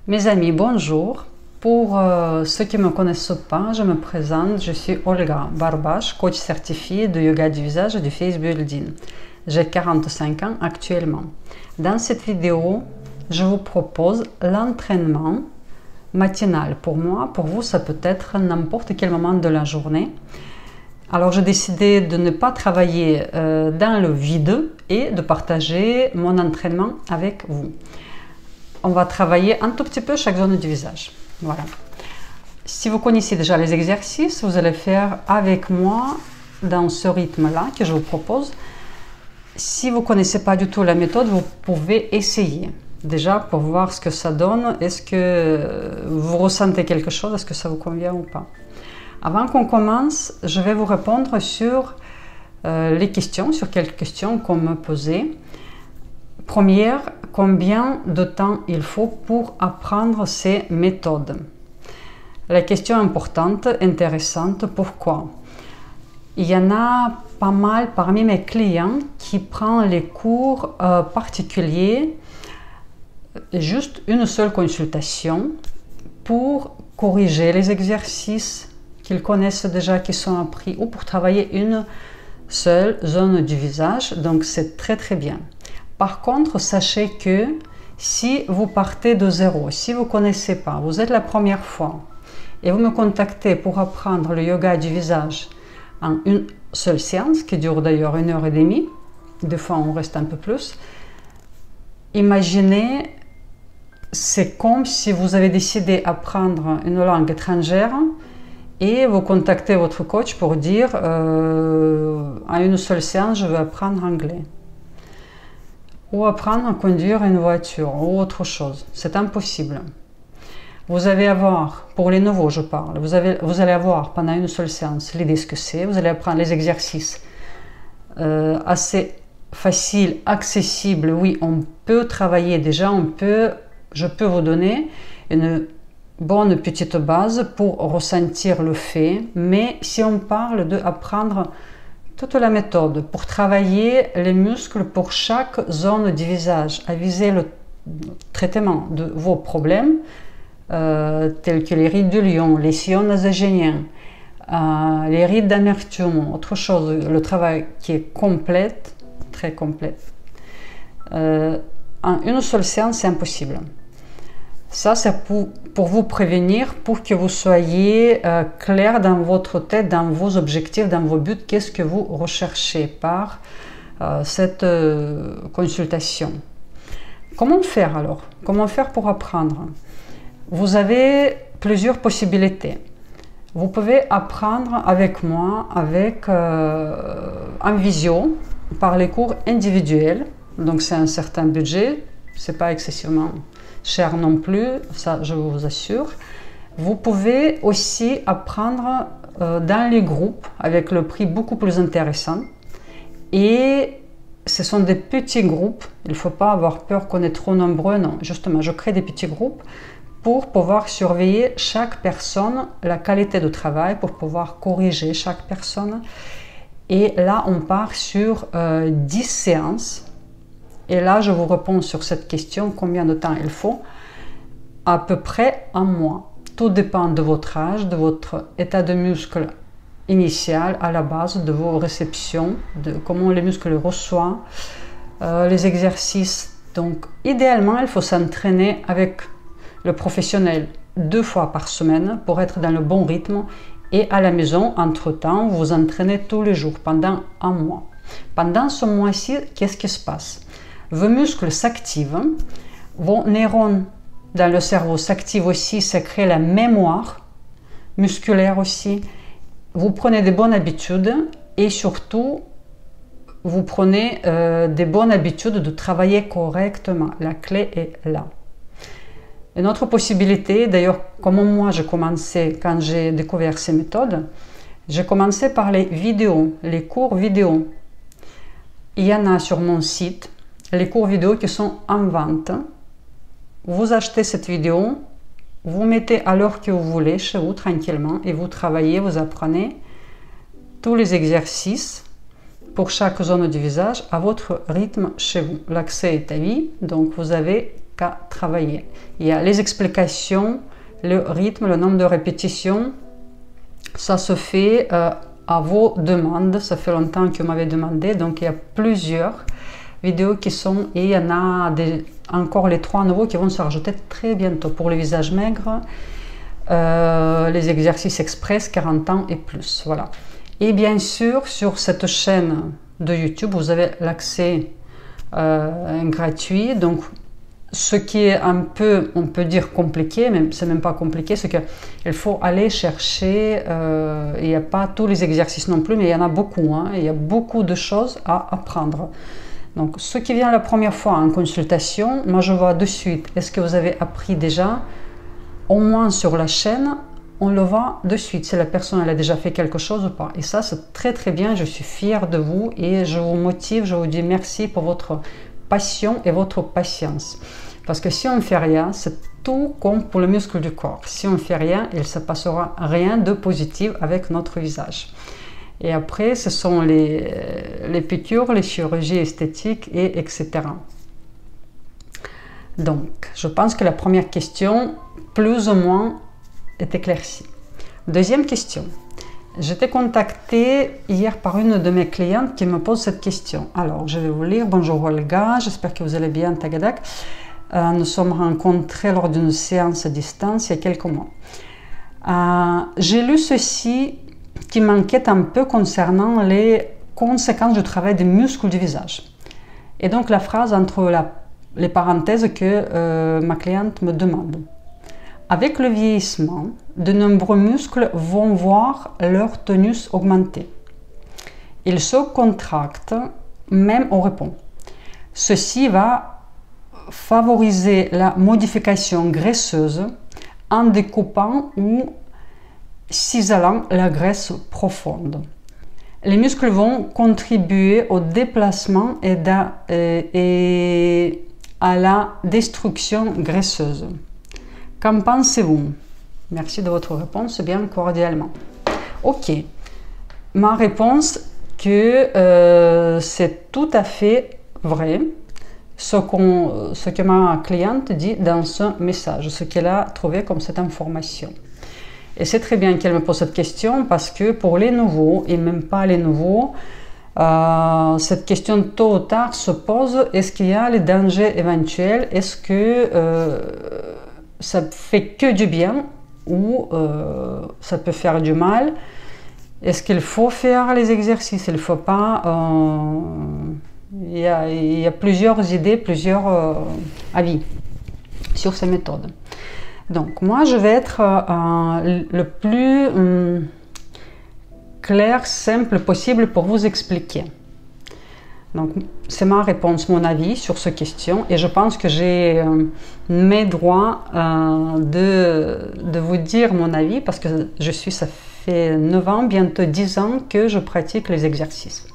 Mes amis, bonjour. Pour ceux qui ne me connaissent pas, je me présente. Je suis Olga Barbash, coach certifié de yoga du visage et du face building. J'ai 45 ans actuellement. Dans cette vidéo, je vous propose l'entraînement matinal. Pour moi, pour vous, ça peut être n'importe quel moment de la journée. Alors, j'ai décidé de ne pas travailler dans le vide et de partager mon entraînement avec vous. On va travailler un tout petit peu chaque zone du visage. Voilà. Si vous connaissez déjà les exercices, vous allez faire avec moi dans ce rythme-là que je vous propose. Si vous ne connaissez pas du tout la méthode, vous pouvez essayer. Déjà pour voir ce que ça donne. Est-ce que vous ressentez quelque chose? Est-ce que ça vous convient ou pas? Avant qu'on commence, je vais vous répondre sur les questions, sur quelques questions qu'on me posait. Première, combien de temps il faut pour apprendre ces méthodes? La question importante, intéressante, pourquoi? Il y en a pas mal parmi mes clients qui prennent les cours particuliers, juste une seule consultation pour corriger les exercices qu'ils connaissent déjà, qui sont appris, ou pour travailler une seule zone du visage. Donc c'est très bien. Par contre, sachez que si vous partez de zéro, si vous ne connaissez pas, vous êtes la première fois et vous me contactez pour apprendre le yoga du visage en une seule séance, qui dure d'ailleurs 1h30, des fois on reste un peu plus, imaginez, c'est comme si vous avez décidé d'apprendre une langue étrangère et vous contactez votre coach pour dire en une seule séance, je veux apprendre anglais. Ou apprendre à conduire une voiture ou autre chose. C'est impossible. Vous allez avoir, pour les nouveaux je parle, vous allez avoir pendant une seule séance l'idée ce que c'est, vous allez apprendre les exercices assez faciles, accessibles. Oui, on peut travailler déjà, je peux vous donner une bonne petite base pour ressentir le fait, mais si on parle d'apprendre toute la méthode pour travailler les muscles pour chaque zone du visage, à viser le traitement de vos problèmes, tels que les rides du lion, les sillons nasogéniens, les rides d'amertume, autre chose, le travail qui est complet, très complet. En une seule séance, c'est impossible. Ça, c'est pour vous prévenir, pour que vous soyez clair dans votre tête, dans vos objectifs, dans vos buts. Qu'est-ce que vous recherchez par cette consultation? Comment faire alors? Comment faire pour apprendre? Vous avez plusieurs possibilités. Vous pouvez apprendre avec moi, en visio, par les cours individuels. Donc c'est un certain budget, c'est pas excessivement cher non plus, ça je vous assure. Vous pouvez aussi apprendre dans les groupes avec le prix beaucoup plus intéressant. Et ce sont des petits groupes, il ne faut pas avoir peur qu'on est trop nombreux, non. Justement, je crée des petits groupes pour pouvoir surveiller chaque personne, la qualité de travail, pour pouvoir corriger chaque personne. Et là, on part sur 10 séances. Et là, je vous réponds sur cette question, combien de temps il faut? À peu près un mois. Tout dépend de votre âge, de votre état de muscle initial à la base, de vos réceptions, de comment les muscles reçoivent les exercices. Donc, idéalement, il faut s'entraîner avec le professionnel 2 fois par semaine pour être dans le bon rythme. Et à la maison, entre-temps, vous vous entraînez tous les jours pendant un mois. Pendant ce mois-ci, qu'est-ce qui se passe? Vos muscles s'activent, vos neurones dans le cerveau s'activent aussi, ça crée la mémoire musculaire aussi. Vous prenez des bonnes habitudes et surtout, vous prenez des bonnes habitudes de travailler correctement. La clé est là. Une autre possibilité, d'ailleurs, comme moi j'ai commencé quand j'ai découvert ces méthodes, j'ai commencé par les vidéos, les cours vidéo. Il y en a sur mon site. Les cours vidéo qui sont en vente. Vous achetez cette vidéo, vous mettez à l'heure que vous voulez chez vous tranquillement et vous travaillez, vous apprenez tous les exercices pour chaque zone du visage à votre rythme chez vous. L'accès est à vie, donc vous avez qu'à travailler. Il y a les explications, le rythme, le nombre de répétitions. Ça se fait à vos demandes. Ça fait longtemps que vous m'avez demandé. Donc, il y a plusieurs vidéos qui sont... Et il y en a encore les 3 nouveaux qui vont se rajouter très bientôt. Pour le visage maigre, les exercices express 40 ans et plus. Voilà. Et bien sûr, sur cette chaîne de YouTube, vous avez l'accès gratuit. Donc, ce qui est un peu, on peut dire compliqué, mais c'est même pas compliqué, c'est qu'il faut aller chercher, il n'y a pas tous les exercices non plus, mais il y en a beaucoup, hein, il y a beaucoup de choses à apprendre. Donc, ceux qui viennent la première fois en consultation, moi je vois de suite, est-ce que vous avez appris déjà, au moins sur la chaîne, on le voit de suite, si la personne elle a déjà fait quelque chose ou pas. Et ça, c'est très très bien, je suis fière de vous et je vous motive, je vous dis merci pour votre passion et votre patience. Parce que si on ne fait rien, c'est tout comme pour le muscle du corps. Si on ne fait rien, il ne se passera rien de positif avec notre visage. Et après, ce sont les piqûres, les chirurgies esthétiques, et etc. Donc, je pense que la première question, plus ou moins, est éclaircie. Deuxième question. J'étais contactée hier par une de mes clientes qui me pose cette question. Alors, je vais vous lire. Bonjour Olga, j'espère que vous allez bien, Tagadak. Nous sommes rencontrés lors d'une séance à distance il y a quelques mois. J'ai lu ceci qui m'inquiète un peu concernant les conséquences du travail des muscles du visage. Et donc la phrase entre les parenthèses que ma cliente me demande. Avec le vieillissement, de nombreux muscles vont voir leur tonus augmenter. Ils se contractent même au repos. Ceci va favoriser la modification graisseuse en découpant ou ciselant la graisse profonde. Les muscles vont contribuer au déplacement et à la destruction graisseuse. Qu'en pensez-vous? Merci de votre réponse, bien cordialement. Ok, ma réponse que c'est tout à fait vrai ce que ma cliente dit dans ce message, ce qu'elle a trouvé comme cette information. Et c'est très bien qu'elle me pose cette question parce que pour les nouveaux, et même pas les nouveaux, cette question tôt ou tard se pose, est-ce qu'il y a les dangers éventuels? Est-ce que ça fait que du bien ou ça peut faire du mal? Est-ce qu'il faut faire les exercices? Il ne faut pas... il y a plusieurs idées, plusieurs avis sur ces méthodes. Donc, moi, je vais être le plus clair, simple possible pour vous expliquer. Donc, c'est ma réponse, mon avis sur cette question. Et je pense que j'ai mes droits de vous dire mon avis parce que ça fait 9 ans, bientôt 10 ans que je pratique les exercices.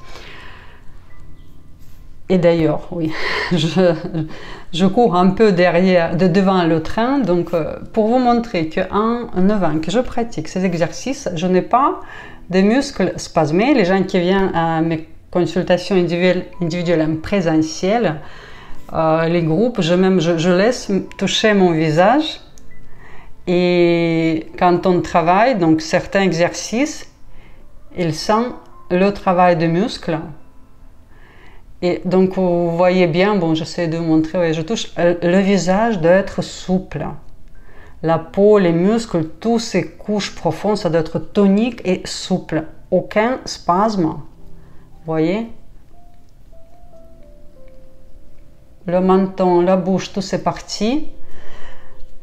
Et d'ailleurs, oui, je cours un peu devant le train, donc pour vous montrer qu'en 9 ans que je pratique ces exercices, je n'ai pas de muscles spasmés. Les gens qui viennent à mes consultations individuelles en présentiel, les groupes, je laisse toucher mon visage. Et quand on travaille, donc certains exercices, ils sentent le travail de muscles. Et donc, vous voyez bien, bon, j'essaie de vous montrer, oui, je touche, le visage doit être souple. La peau, les muscles, toutes ces couches profondes, ça doit être tonique et souple. Aucun spasme. Vous voyez? Le menton, la bouche, toutes ces parties.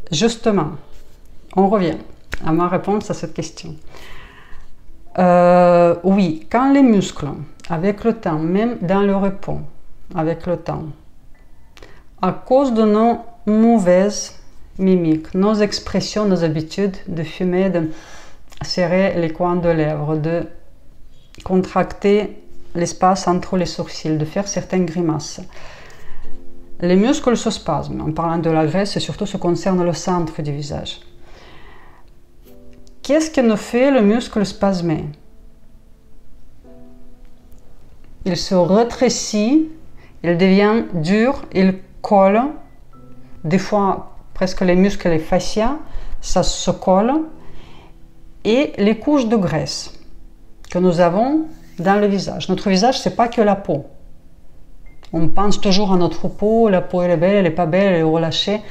Justement, on revient à ma réponse à cette question. Oui, quand les muscles, avec le temps, même dans le repos, avec le temps, à cause de nos mauvaises mimiques, nos expressions, nos habitudes de fumer, de serrer les coins de lèvres, de contracter l'espace entre les sourcils, de faire certaines grimaces, les muscles se spasment. En parlant de la graisse, et surtout ce qui concerne le centre du visage. Qu'est-ce que nous fait le muscle spasmé? Il se rétrécit, il devient dur, il colle Des fois, presque les muscles et les fascias, ça se colle. Et les couches de graisse que nous avons dans le visage. Notre visage, c'est pas que la peau. On pense toujours à notre peau, la peau elle est belle, elle n'est pas belle, elle est relâchée.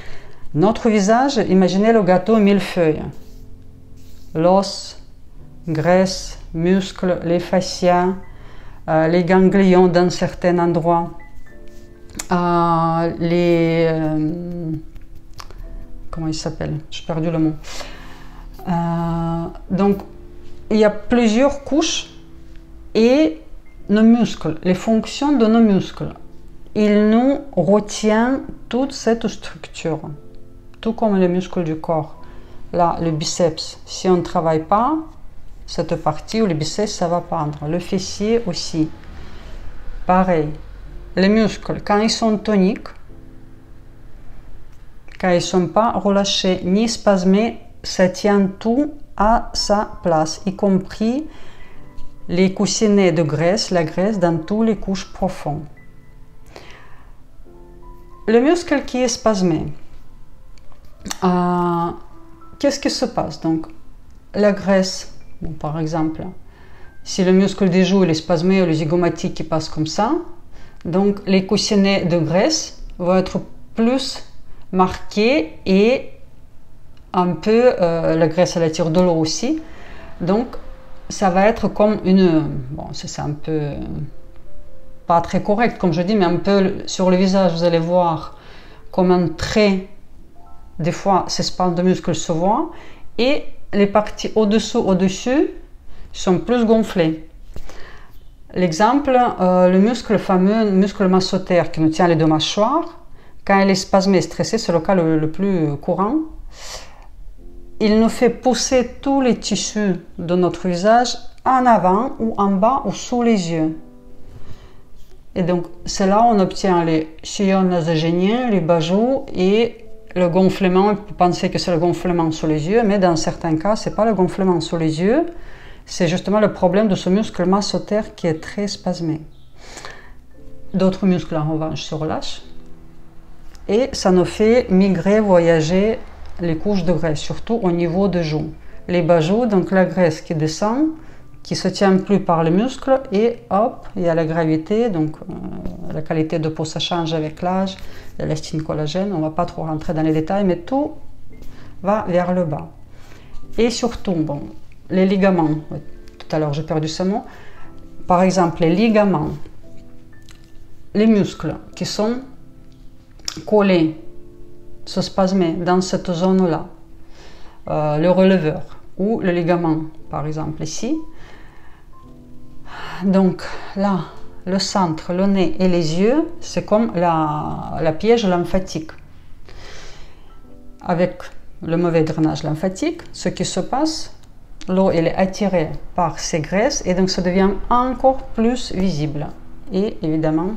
Notre visage, imaginez le gâteau millefeuille. L'os, graisse, muscles, les fascias, les ganglions dans certains endroits, comment il s'appelle? J'ai perdu le mot. Donc, il y a plusieurs couches et nos muscles, les fonctions de nos muscles, ils nous retiennent toute cette structure, tout comme les muscles du corps. Là, le biceps, si on ne travaille pas, cette partie ou le biceps, ça va pendre. Le fessier aussi, pareil. Les muscles, quand ils sont toniques, quand ils ne sont pas relâchés ni spasmés, ça tient tout à sa place, y compris les coussinets de graisse, la graisse dans toutes les couches profondes. Le muscle qui est spasmé, qu'est-ce qui se passe? Donc, la graisse, bon, par exemple, si le muscle des joues est spasmé ou le zygomatique qui passe comme ça, donc les coussinets de graisse vont être plus marqués et un peu, la graisse elle attire de l'eau aussi, donc ça va être comme une, bon c'est un peu pas très correct comme je dis, mais un peu sur le visage vous allez voir comme un trait, des fois ces spasmes de muscles se voient et les parties au-dessus sont plus gonflées. L'exemple, le muscle, le fameux muscle masséter qui nous tient les deux mâchoires, quand il est spasmé, stressé, c'est le cas le plus courant. Il nous fait pousser tous les tissus de notre visage en avant ou en bas ou sous les yeux. Et donc, c'est là où on obtient les sillons nasogéniens, les bajous et le gonflement. On peut penser que c'est le gonflement sous les yeux, mais dans certains cas, ce n'est pas le gonflement sous les yeux, c'est justement le problème de ce muscle masséter qui est très spasmé. D'autres muscles, en revanche, se relâchent et ça nous fait migrer, voyager les couches de graisse, surtout au niveau des joues. Les bajous, donc la graisse qui descend, qui se tient plus par les muscles et hop, il y a la gravité, donc la qualité de peau ça change avec l'âge, l'élastine, collagène, on ne va pas trop rentrer dans les détails, mais tout va vers le bas. Et surtout, bon, les ligaments, tout à l'heure j'ai perdu ce mot, par exemple les ligaments, les muscles qui sont collés, se spasmer dans cette zone-là, le releveur ou le ligament, par exemple ici. Donc là, le centre, le nez et les yeux, c'est comme la piège lymphatique. Avec le mauvais drainage lymphatique, ce qui se passe, l'eau elle est attirée par ces graisses et donc ça devient encore plus visible. Et évidemment,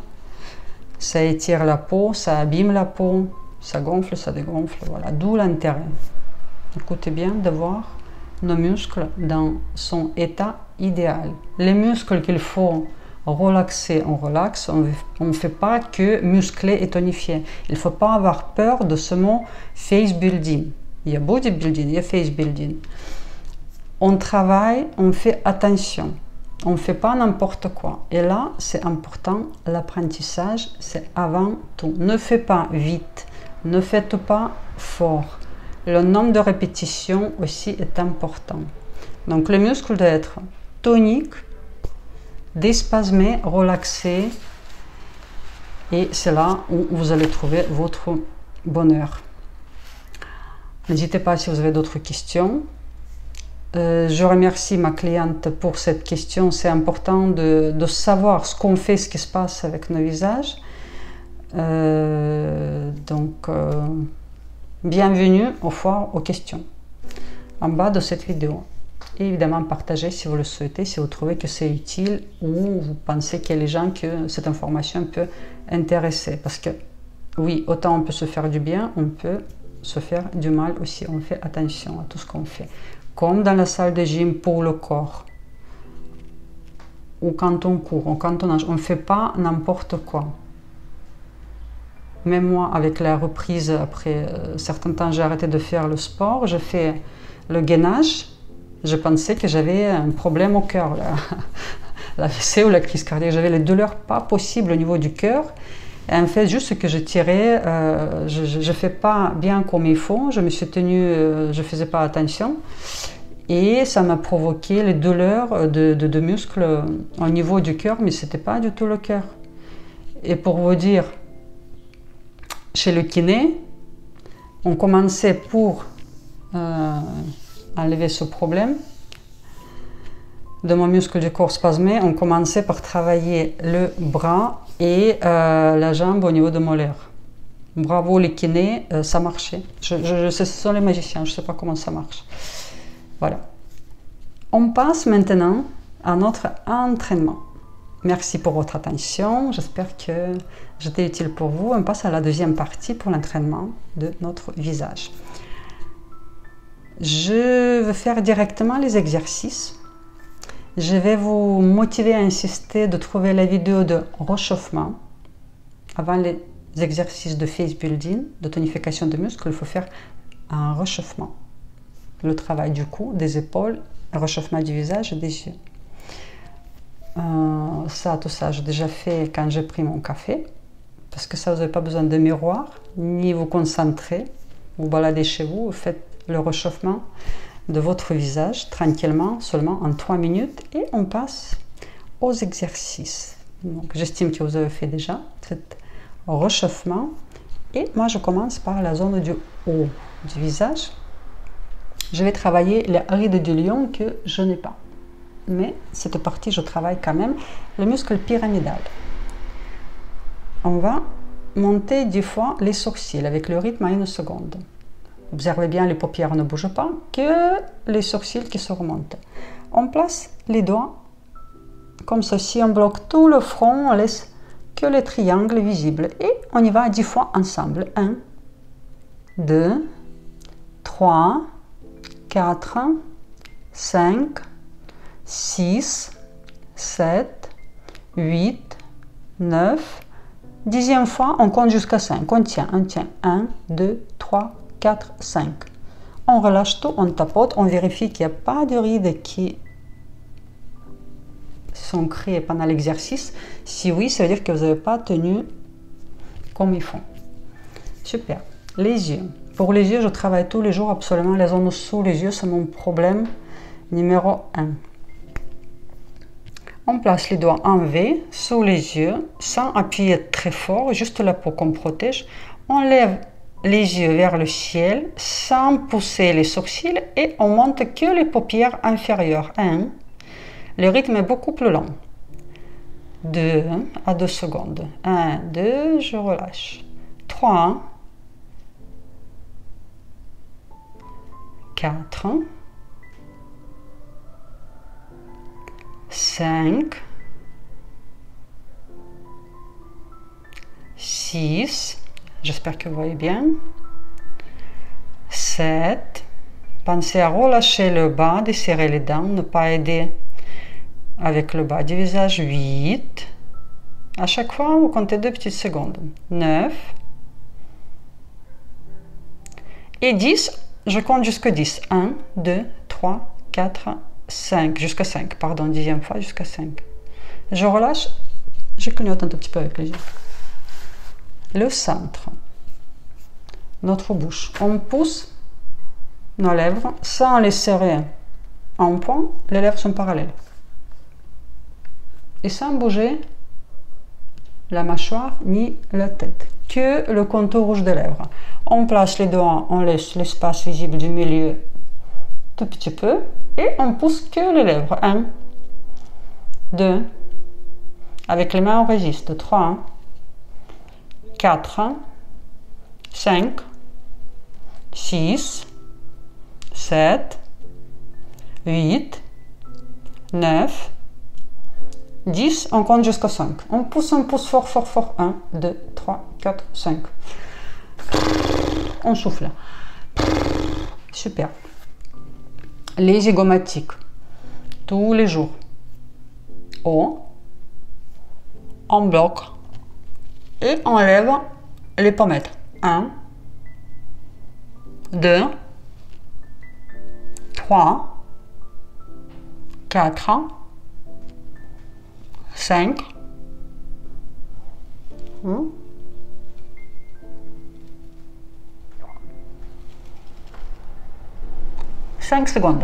ça étire la peau, ça abîme la peau, ça gonfle, ça dégonfle, voilà, d'où l'intérêt. Écoutez bien de voir nos muscles dans son état idéal. Les muscles qu'il faut relaxer, on relaxe, on ne fait pas que muscler et tonifier. Il ne faut pas avoir peur de ce mot face building. Il y a bodybuilding, il y a face building. On travaille, on fait attention. On ne fait pas n'importe quoi. Et là, c'est important, l'apprentissage, c'est avant tout. Ne fais pas vite. Ne faites pas fort. Le nombre de répétitions aussi est important. Donc le muscle doit être tonique, déspasmé, relaxé. Et c'est là où vous allez trouver votre bonheur. N'hésitez pas si vous avez d'autres questions. Je remercie ma cliente pour cette question. C'est important de savoir ce qu'on fait, ce qui se passe avec nos visages. Bienvenue aux questions en bas de cette vidéo. Et évidemment, partagez si vous le souhaitez, si vous trouvez que c'est utile ou vous pensez qu'il y a des gens que cette information peut intéresser. Parce que oui, autant on peut se faire du bien, on peut se faire du mal aussi. On fait attention à tout ce qu'on fait. Comme dans la salle de gym pour le corps. Ou quand on court, ou quand on nage. On ne fait pas n'importe quoi. Même moi, avec la reprise, après certains temps, j'ai arrêté de faire le sport. J'ai fait le gainage. Je pensais que j'avais un problème au cœur, la AVC ou la crise cardiaque. J'avais les douleurs pas possibles au niveau du cœur. Et en fait, juste que je tirais, je ne fais pas bien comme il faut. Je me suis tenue, je ne faisais pas attention. Et ça m'a provoqué les douleurs de muscles au niveau du cœur, mais ce n'était pas du tout le cœur. Et pour vous dire, chez le kiné, on commençait pour enlever ce problème de mon muscle du corps spasmé, on commençait par travailler le bras et la jambe au niveau de molaire. Bravo les kinés, ça marchait. Ce sont les magiciens, je ne sais pas comment ça marche. Voilà. On passe maintenant à notre entraînement. Merci pour votre attention, j'espère que j'étais utile pour vous. On passe à la deuxième partie pour l'entraînement de notre visage. Je vais faire directement les exercices. Je vais vous motiver à insister de trouver la vidéo de réchauffement. Avant les exercices de face building, de tonification de muscles, il faut faire un réchauffement. Le travail du cou, des épaules, le réchauffement du visage et des yeux. Tout ça, j'ai déjà fait quand j'ai pris mon café, parce que ça, vous n'avez pas besoin de miroir, ni vous concentrer, vous baladez chez vous, vous faites le réchauffement de votre visage tranquillement, seulement en 3 minutes, et on passe aux exercices. Donc, j'estime que vous avez fait déjà cet réchauffement, et moi je commence par la zone du haut du visage. Je vais travailler les rides du lion que je n'ai pas. Mais cette partie, je travaille quand même le muscle pyramidal. On va monter 10 fois les sourcils avec le rythme à 1 seconde. Observez bien, les paupières ne bougent pas, que les sourcils qui se remontent. On place les doigts comme ceci, on bloque tout le front, on laisse que les triangles visibles. Et on y va 10 fois ensemble. 1, 2, 3, 4, 5, 6, 7, 8, 9, 10e fois, on compte jusqu'à 5. On tient. 1, 2, 3, 4, 5. On relâche tout, on tapote, on vérifie qu'il n'y a pas de rides qui sont créées pendant l'exercice. Si oui, ça veut dire que vous n'avez pas tenu comme il faut. Super. Les yeux. Pour les yeux, je travaille tous les jours absolument les zones sous les yeux, c'est mon problème numéro 1. On place les doigts en V sous les yeux, sans appuyer très fort, juste la peau qu'on protège. On lève les yeux vers le ciel, sans pousser les sourcils, et on monte que les paupières inférieures. 1. Le rythme est beaucoup plus long. 2 à 2 secondes. 1, 2, je relâche. 3, 4, 5, 6, j'espère que vous voyez bien, 7, pensez à relâcher le bas, de serrer les dents, ne pas aider avec le bas du visage, 8, à chaque fois vous comptez 2 petites secondes, 9, et 10, je compte jusqu'à 10, 1, 2, 3, 4, 5, jusqu'à 5, pardon, 10e fois jusqu'à 5. Je relâche, je clignote un tout petit peu avec les yeux. Le centre, notre bouche, on pousse nos lèvres sans les serrer en point, les lèvres sont parallèles. Et sans bouger la mâchoire ni la tête, que le contour rouge des lèvres. On place les doigts, on laisse l'espace visible du milieu tout petit peu. Et on pousse que les lèvres. 1, 2, avec les mains on résiste. 3, 4, 5, 6, 7, 8, 9, 10, on compte jusqu'à 5. On pousse fort, fort, fort. 1, 2, 3, 4, 5. On souffle. Super. Les zygomatiques, tous les jours. On bloque et on lève les pommettes. 1, 2, 3, 4, 5, 5 secondes.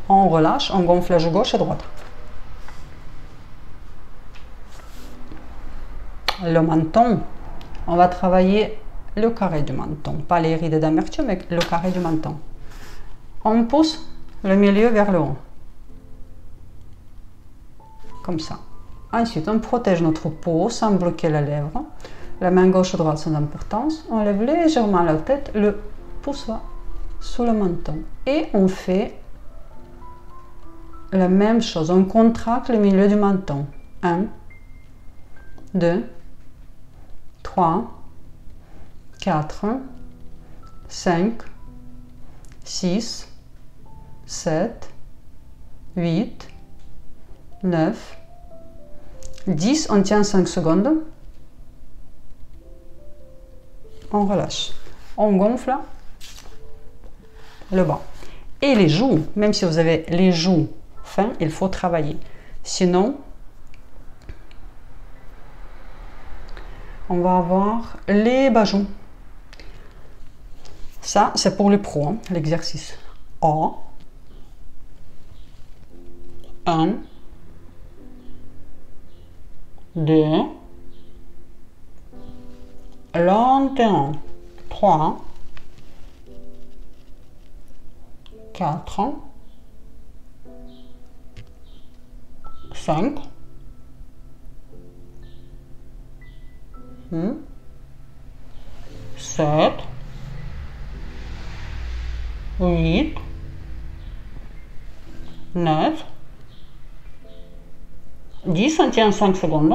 On relâche, on gonflage gauche et droite. Le menton, on va travailler le carré du menton, pas les rides d'amertume, mais le carré du menton. On pousse le milieu vers le haut, comme ça. Ensuite, on protège notre peau sans bloquer la lèvre. La main gauche et droite sont d'importance. On lève légèrement la tête, le pouce va sous le menton. Et on fait la même chose. On contracte le milieu du menton. 1, 2, 3, 4, 5, 6, 7, 8, 9, 10. On tient 5 secondes. On relâche. On gonfle le bas. Et les joues, même si vous avez les joues fins, il faut travailler. Sinon, on va avoir les bas-joues. Ça, c'est pour les pros, hein, l'exercice. A. 1, 2, lentement, 3, 4, 5, 7, 8, 9, 10, on tient 5 secondes.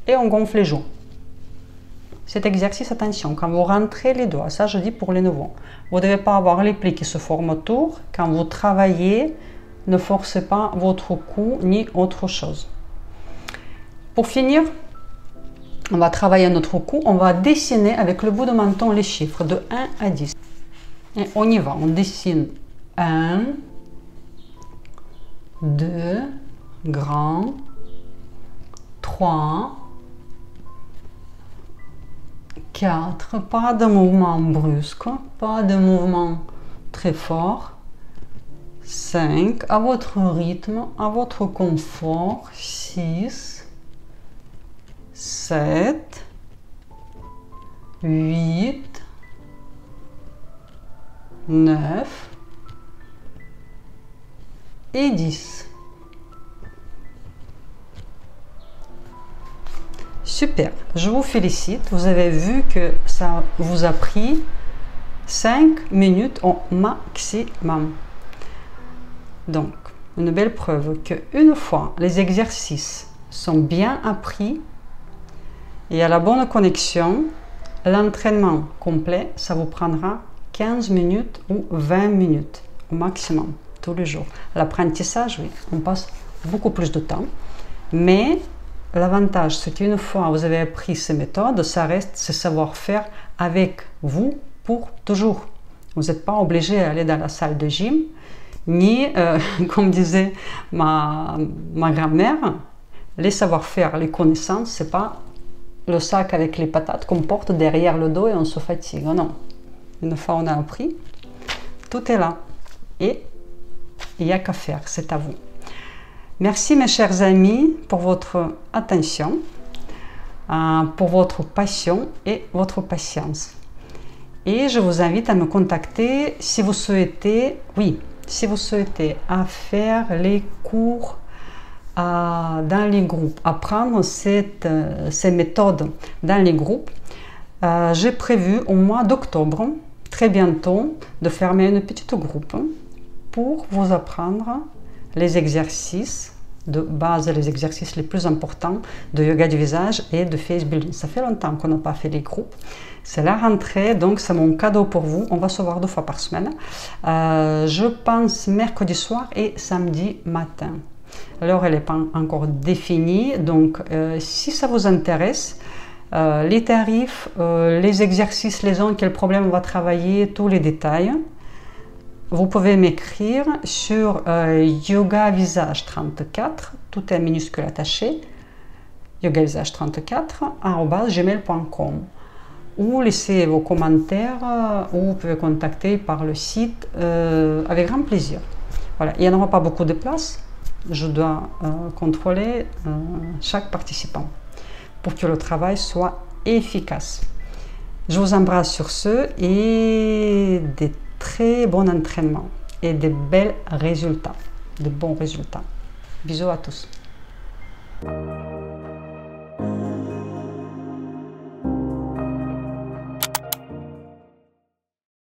Et on gonfle les joues. Cet exercice, attention, quand vous rentrez les doigts, ça je dis pour les nouveaux, vous ne devez pas avoir les plis qui se forment autour. Quand vous travaillez, ne forcez pas votre cou ni autre chose. Pour finir, on va travailler notre cou, on va dessiner avec le bout de menton les chiffres de 1 à 10. Et on y va, on dessine 1, 2, grand, 3, 4, pas de mouvement brusque, pas de mouvement très fort, 5, à votre rythme, à votre confort, 6, 7, 8, 9 et 10. Super, je vous félicite. Vous avez vu que ça vous a pris 5 minutes au maximum. Donc, une belle preuve qu'une fois les exercices sont bien appris et à la bonne connexion, l'entraînement complet, ça vous prendra 15 minutes ou 20 minutes au maximum, tous les jours. L'apprentissage, oui, on passe beaucoup plus de temps, mais l'avantage, c'est qu'une fois vous avez appris ces méthodes, ça reste ce savoir-faire avec vous pour toujours. Vous n'êtes pas obligé d'aller dans la salle de gym, ni, comme disait ma grand-mère, les savoir-faire, les connaissances, c'est pas le sac avec les patates qu'on porte derrière le dos et on se fatigue. Non, une fois on a appris, tout est là. Et il n'y a qu'à faire, c'est à vous. Merci mes chers amis pour votre attention, pour votre passion et votre patience. Et je vous invite à me contacter si vous souhaitez, si vous souhaitez à faire les cours dans les groupes, apprendre ces méthodes dans les groupes. J'ai prévu au mois d'octobre, très bientôt, de fermer une petite groupe pour vous apprendre les exercices de base, les exercices les plus importants de yoga du visage et de face building. Ça fait longtemps qu'on n'a pas fait les groupes. C'est la rentrée, donc c'est mon cadeau pour vous. On va se voir 2 fois par semaine. Je pense mercredi soir et samedi matin. L'heure, elle n'est pas encore définie, donc si ça vous intéresse, les tarifs, les exercices, les zones, quel problème on va travailler, tous les détails, vous pouvez m'écrire sur yoga visage 34, tout est minuscule attaché, yoga visage 34 @gmail.com, ou laissez vos commentaires, ou vous pouvez contacter par le site avec grand plaisir. Voilà, il n'y en aura pas beaucoup de place, je dois contrôler chaque participant pour que le travail soit efficace. Je vous embrasse sur ce et des très bons entraînements et de bons résultats. Bisous à tous.